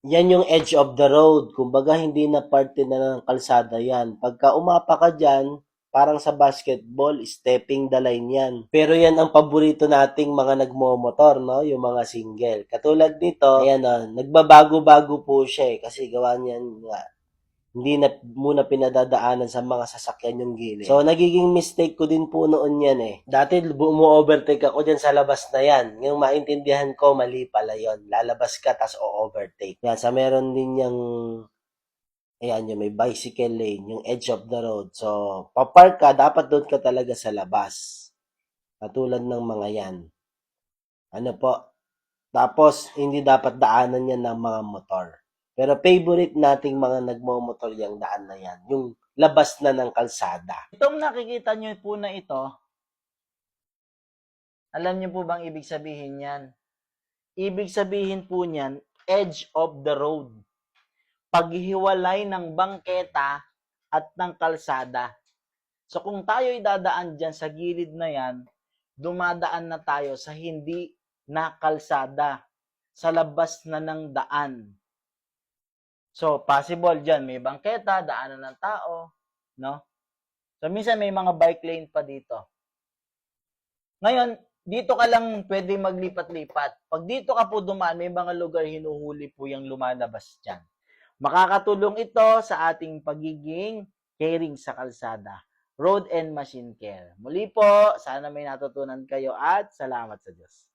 Yan yung edge of the road. Kumbaga, hindi na parte na ng kalsada yan. Pagka umapa ka dyan, parang sa basketball, stepping the line yan. Pero yan ang paborito nating mga nagmomotor, no? Yung mga single. Katulad nito, ayan o, nagbabago-bago po siya eh. Kasi gawa niyan nga, hindi na muna pinadadaanan sa mga sasakyan yung gilid. So, nagiging mistake ko din po noon yan eh. Dati, umu-overtake ako dyan sa labas na yan. Yung maintindihan ko, mali pala yon. Lalabas ka, tas o-overtake. Yan, sa meron din yung, ayan, yung may bicycle lane, yung edge of the road. So, papark ka, dapat doon ka talaga sa labas. Katulad ng mga yan. Ano po, tapos, hindi dapat daanan yan ng mga motor. Pero favorite nating mga nagmomotor yung daan na yan. Yung labas na ng kalsada. Itong nakikita nyo po na ito, alam nyo po bang ibig sabihin yan? Ibig sabihin po niyan, edge of the road. Paghihiwalay ng bangketa at ng kalsada. So kung tayo'y dadaan dyan sa gilid na yan, dumadaan na tayo sa hindi na kalsada, sa labas na ng daan. So possible dyan, may bangketa, daanan ng tao, no? So minsan may mga bike lane pa dito. Ngayon, dito ka lang pwede maglipat-lipat. Pag dito ka po dumaan, may mga lugar hinuhuli po yung lumalabas dyan. Makakatulong ito sa ating pagiging caring sa kalsada. Road and Machine Care. Muli po, sana may natutunan kayo at salamat sa Diyos.